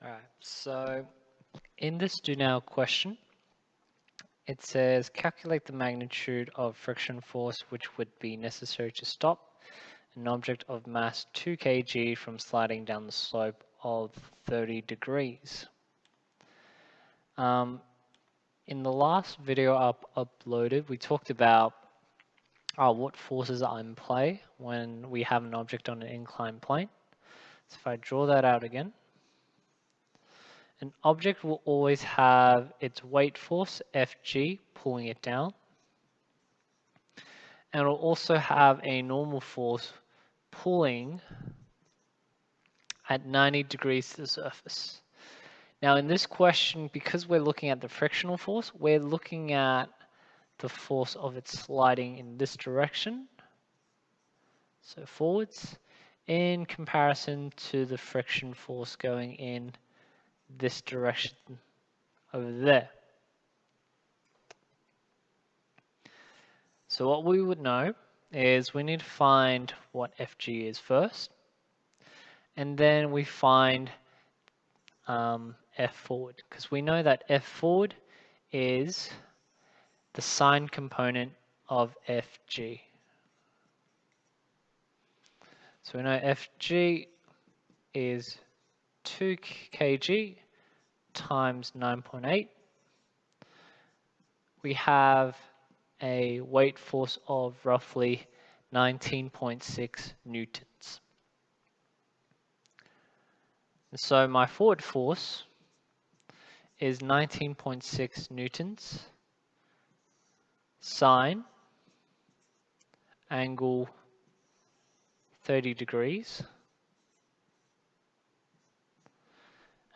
Alright, so in this do now question, it says calculate the magnitude of friction force which would be necessary to stop an object of mass 2 kg from sliding down the slope of 30 degrees. In the last video uploaded, we talked about what forces are in play when we have an object on an inclined plane. So if I draw that out again, an object will always have its weight force, Fg, pulling it down. And it will also have a normal force pulling at 90 degrees to the surface. Now in this question, because we're looking at the frictional force, we're looking at the force of it sliding in this direction, so forwards, in comparison to the friction force going in this direction over there. So what we would know is we need to find what Fg is first, and then we find F forward, because we know that F forward is the sine component of Fg. So we know Fg is 2 kg times 9.8. We have a weight force of roughly 19.6 newtons. And so my forward force is 19.6 newtons sine angle 30 degrees.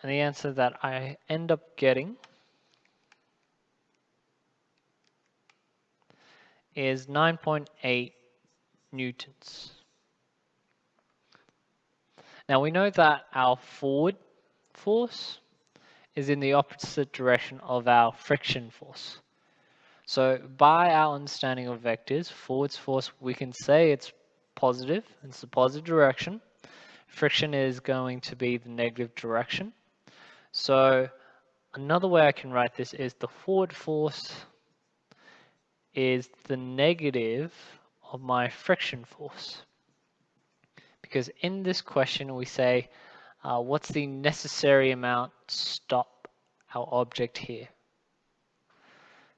And the answer that I end up getting is 9.8 newtons. Now we know that our forward force is in the opposite direction of our friction force. So by our understanding of vectors, forward force, we can say it's positive, it's the positive direction. Friction is going to be the negative direction. So another way I can write this is the forward force is the negative of my friction force. Because in this question we say, what's the necessary amount to stop our object here?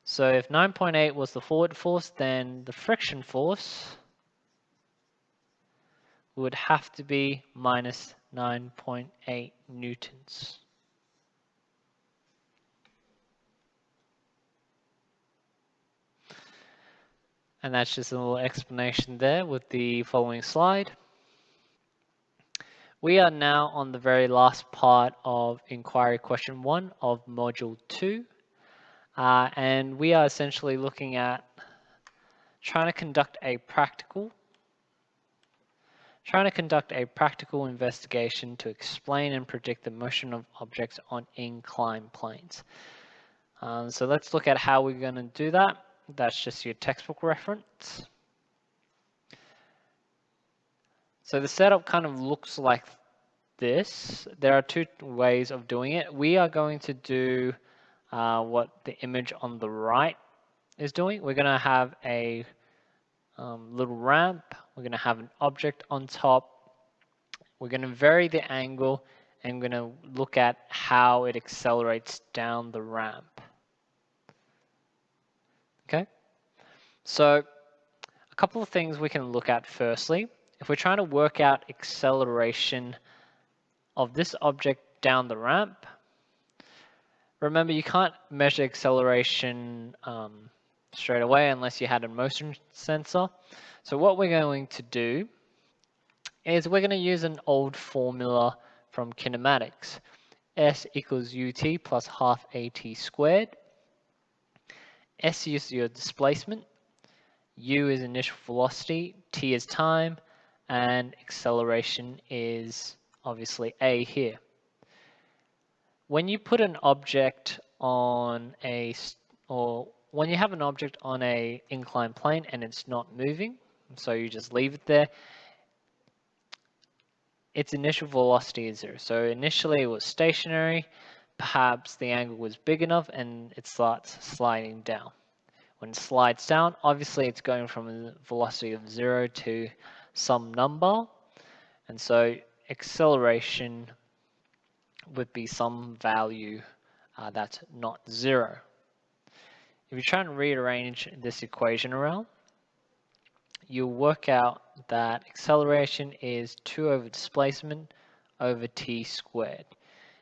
So if 9.8 was the forward force, then the friction force would have to be minus 9.8 newtons. And that's just a little explanation there with the following slide. We are now on the very last part of inquiry question 1 of module 2. And we are essentially looking at trying to conduct a practical investigation to explain and predict the motion of objects on inclined planes. So let's look at how we're going to do that. That's just your textbook reference. So the setup kind of looks like this. There are two ways of doing it. We are going to do what the image on the right is doing. We're going to have a little ramp. We're going to have an object on top. We're going to vary the angle and we're going to look at how it accelerates down the ramp. Okay, so a couple of things we can look at firstly. If we're trying to work out acceleration of this object down the ramp, remember you can't measure acceleration straight away unless you had a motion sensor. So what we're going to do is we're going to use an old formula from kinematics. S equals ut plus half at squared. S is your displacement, u is initial velocity, t is time, and acceleration is obviously a here. When you put an object on when you have an object on a inclined plane and it's not moving, so you just leave it there, its initial velocity is 0. So initially it was stationary, perhaps the angle was big enough and it starts sliding down. When it slides down, obviously it's going from a velocity of 0 to some number, and so acceleration would be some value that's not 0. If you try and rearrange this equation around, you'll work out that acceleration is 2 over displacement over t squared.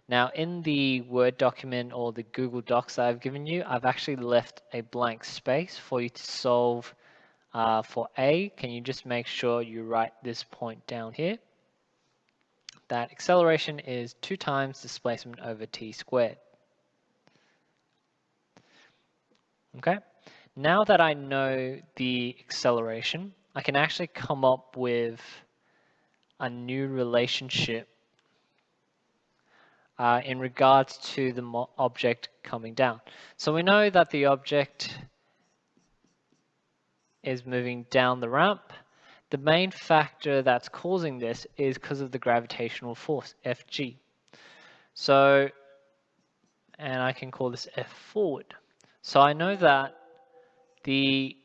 Now in the Word document or the Google Docs that I've given you, I've actually left a blank space for you to solve for A. Can you just make sure you write this point down here? That acceleration is 2 times displacement over t squared. Okay, now that I know the acceleration, I can actually come up with a new relationship in regards to the object coming down. So we know that the object is moving down the ramp. The main factor that's causing this is because of the gravitational force, Fg. So, and I can call this F forward. So I know that the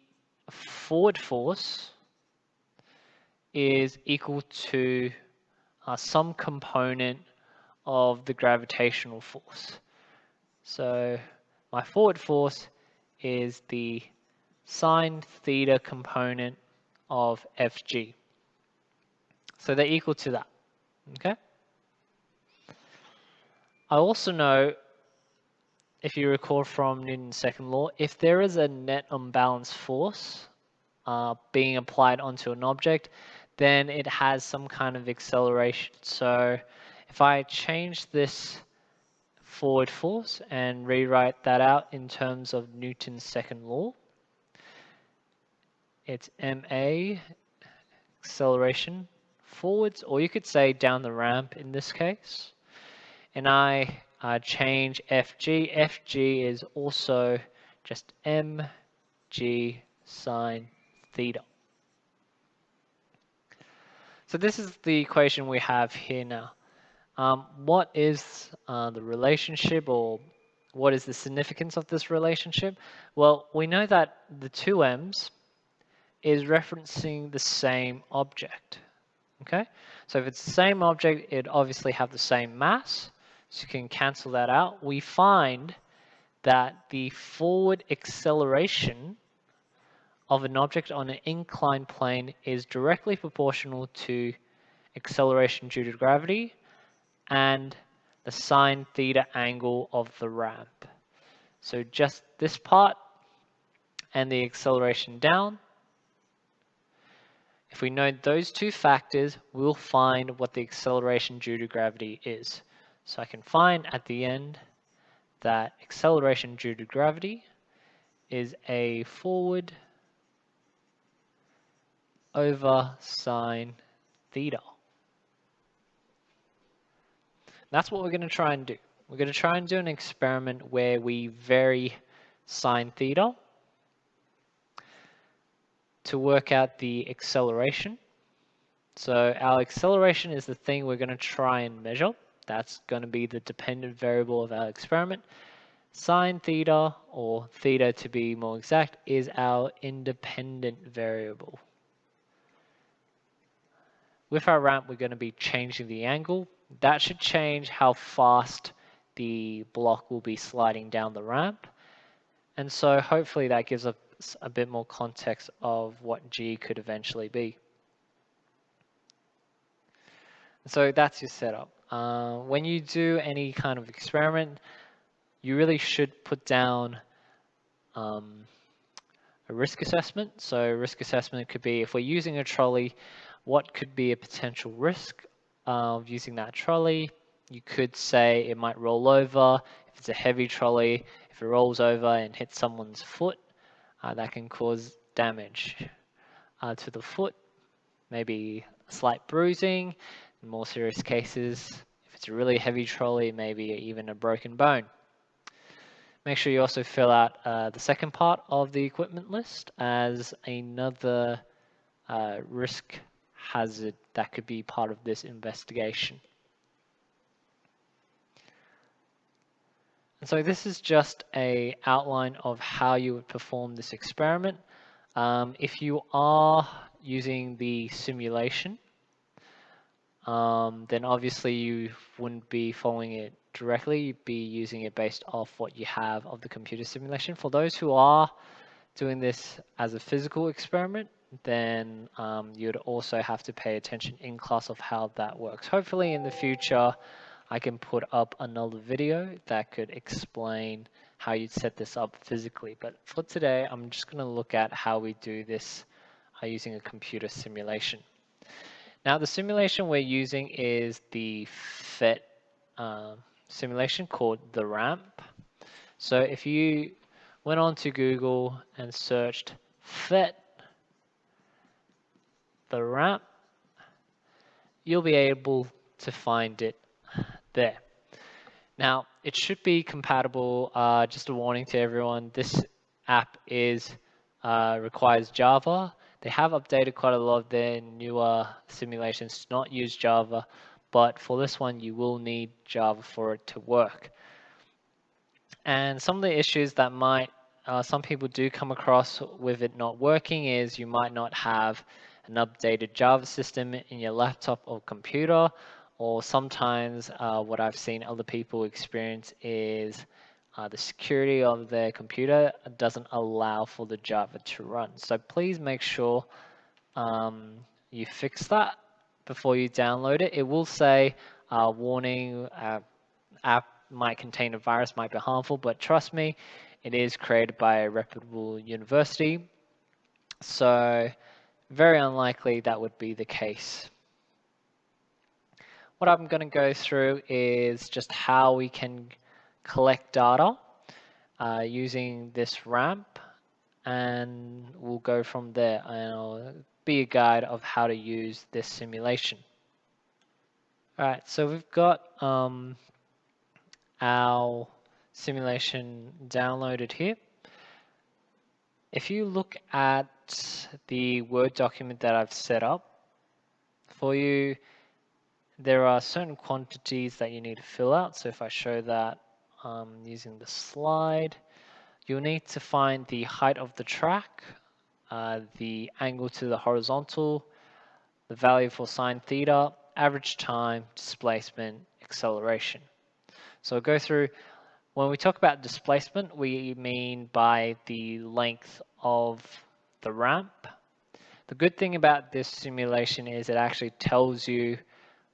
forward force is equal to some component of the gravitational force. So my forward force is the sine theta component of Fg. So they're equal to that, okay? I also know, if you recall from Newton's second law, if there is a net unbalanced force being applied onto an object, then it has some kind of acceleration. So if I change this forward force and rewrite that out in terms of Newton's second law, it's ma, acceleration forwards, or you could say down the ramp in this case. And I change Fg. Fg is also just mg sine theta. So this is the equation we have here now. What is the relationship, or what is the significance of this relationship? Well, we know that the 2m's is referencing the same object. Okay, so if it's the same object, it obviously have the same mass, so you can cancel that out. We find that the forward acceleration of an object on an inclined plane is directly proportional to acceleration due to gravity and the sine theta angle of the ramp. So just this part and the acceleration down. If we know those two factors, we'll find what the acceleration due to gravity is. So I can find at the end that acceleration due to gravity is a forward over sine theta. That's what we're going to try and do. We're going to try and do an experiment where we vary sine theta to work out the acceleration. So our acceleration is the thing we're going to try and measure. That's going to be the dependent variable of our experiment. Sine theta, or theta to be more exact, is our independent variable. With our ramp, we're going to be changing the angle. That should change how fast the block will be sliding down the ramp. And so hopefully that gives us a bit more context of what G could eventually be. So that's your setup. When you do any kind of experiment, you really should put down a risk assessment. So risk assessment could be, if we're using a trolley, what could be a potential risk of using that trolley? You could say it might roll over. If it's a heavy trolley, if it rolls over and hits someone's foot, that can cause damage to the foot, maybe slight bruising. In more serious cases, if it's a really heavy trolley, maybe even a broken bone. Make sure you also fill out the second part of the equipment list as another risk hazard that could be part of this investigation. And so this is just an outline of how you would perform this experiment. If you are using the simulation, then obviously you wouldn't be following it directly, you'd be using it based off what you have of the computer simulation. For those who are doing this as a physical experiment, then you'd also have to pay attention in class of how that works. Hopefully in the future, I can put up another video that could explain how you'd set this up physically. But for today, I'm just going to look at how we do this using a computer simulation. Now, the simulation we're using is the PhET simulation called the ramp. So if you went on to Google and searched PhET, the ramp, you'll be able to find it there. Now, it should be compatible. Just a warning to everyone, this app requires Java. They have updated quite a lot of their newer simulations to not use Java, but for this one, you will need Java for it to work. And some of the issues that some people do come across with it not working is you might not have an updated Java system in your laptop or computer, or sometimes what I've seen other people experience is the security of their computer doesn't allow for the Java to run. So please make sure you fix that before you download it. It will say warning, app might contain a virus, might be harmful, but trust me, it is created by a reputable university. So very unlikely that would be the case. What I'm going to go through is just how we can collect data using this ramp, and we'll go from there, and I'll be a guide of how to use this simulation. All right, so we've got our simulation downloaded here. If you look at the Word document that I've set up for you, there are certain quantities that you need to fill out. So if I show that using the slide, you'll need to find the height of the track, the angle to the horizontal, the value for sine theta, average time, displacement, acceleration. So I'll go through. When we talk about displacement, we mean by the length of the ramp. The good thing about this simulation is it actually tells you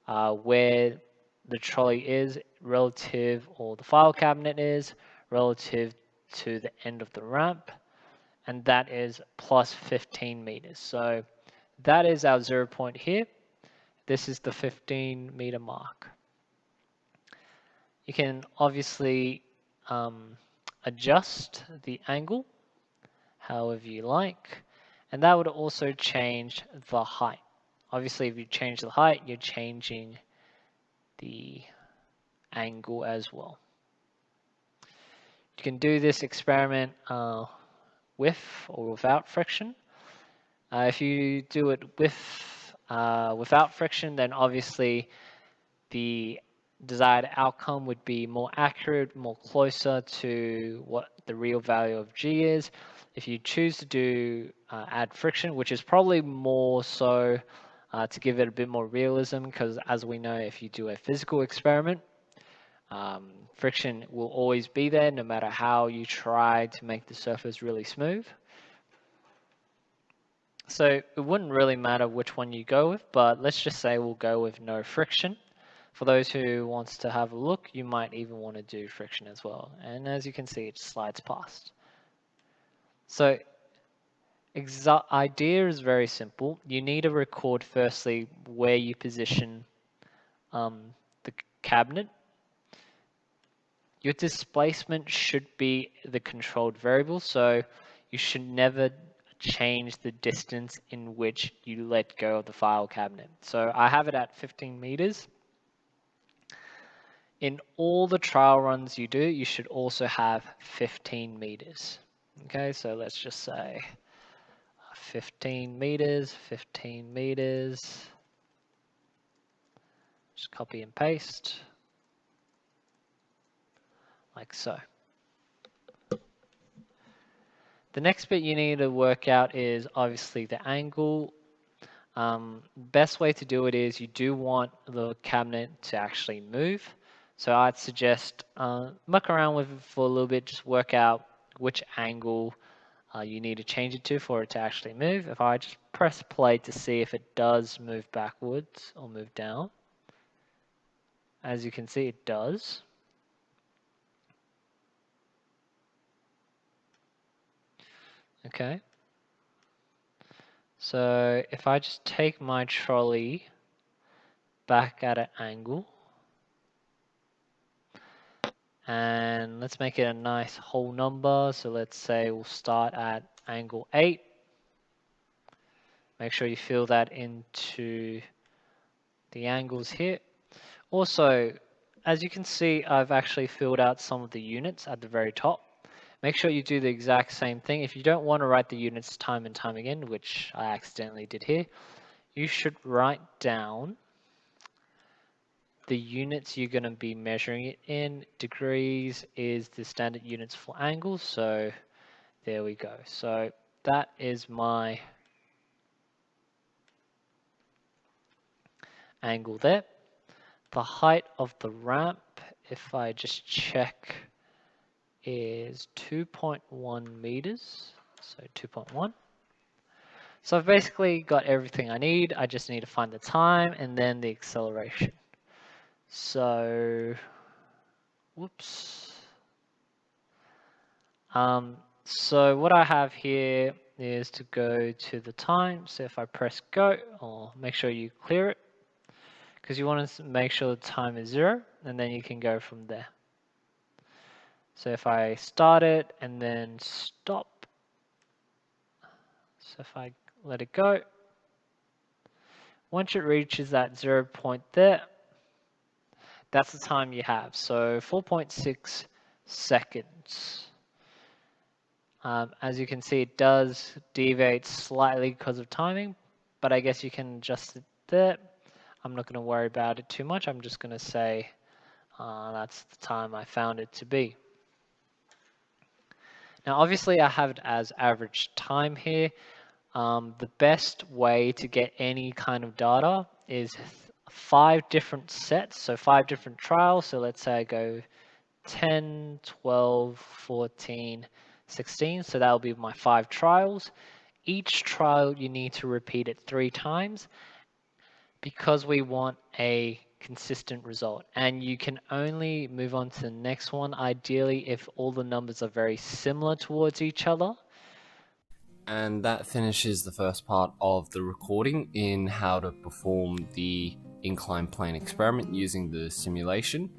where the trolley is relative, or the file cabinet is relative to the end of the ramp, and that is plus 15 meters. So that is our 0 point here. This is the 15-meter mark. You can obviously adjust the angle however you like, and that would also change the height. Obviously, if you change the height, you're changing the angle as well. You can do this experiment with or without friction. If you do it without friction, then obviously the desired outcome would be more accurate, more closer to what the real value of G is. If you choose to do add friction, which is probably more so to give it a bit more realism, because as we know, if you do a physical experiment, friction will always be there no matter how you try to make the surface really smooth. So it wouldn't really matter which one you go with, but let's just say we'll go with no friction. For those who wants to have a look, you might even want to do friction as well. And as you can see, it slides past. So idea is very simple. You need to record firstly where you position the cabinet. Your displacement should be the controlled variable, so you should never change the distance in which you let go of the file cabinet. So I have it at 15 meters. In all the trial runs you do, you should also have 15 meters. Okay, so let's just say 15 meters, 15 meters. Just copy and paste, like so. The next bit you need to work out is obviously the angle. Best way to do it is you do want the cabinet to actually move. So I'd suggest muck around with it for a little bit, just work out which angle you need to change it to for it to actually move. If I just press play to see if it does move backwards or move down, as you can see it does. Okay. So if I just take my trolley back at an angle, and let's make it a nice whole number. So let's say we'll start at angle 8. Make sure you fill that into the angles here. Also, as you can see, I've actually filled out some of the units at the very top. Make sure you do the exact same thing. If you don't want to write the units time and time again, which I accidentally did here, you should write down the units you're going to be measuring it in. Degrees is the standard units for angles, so there we go. So that is my angle there. The height of the ramp, if I just check, is 2.1 meters, so 2.1. So I've basically got everything I need. I just need to find the time and then the acceleration. So, whoops. So what I have here is to go to the time. So if I press go, or make sure you clear it, because you want to make sure the time is 0, and then you can go from there. So if I start it and then stop, so if I let it go, once it reaches that 0 point there, that's the time you have. So 4.6 seconds. As you can see, it does deviate slightly because of timing, but I guess you can adjust it there. I'm not going to worry about it too much. I'm just going to say that's the time I found it to be. Now, obviously, I have it as average time here. The best way to get any kind of data is 5 different sets, so 5 different trials. So let's say I go 10, 12, 14, 16. So that'll be my 5 trials. Each trial you need to repeat it 3 times because we want a consistent result. And you can only move on to the next one ideally if all the numbers are very similar towards each other. And that finishes the first part of the recording in how to perform the inclined plane experiment using the simulation.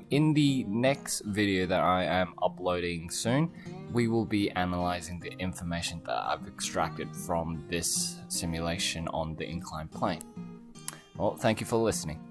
In the next video that I am uploading soon, we will be analyzing the information that I've extracted from this simulation on the inclined plane. Well, thank you for listening.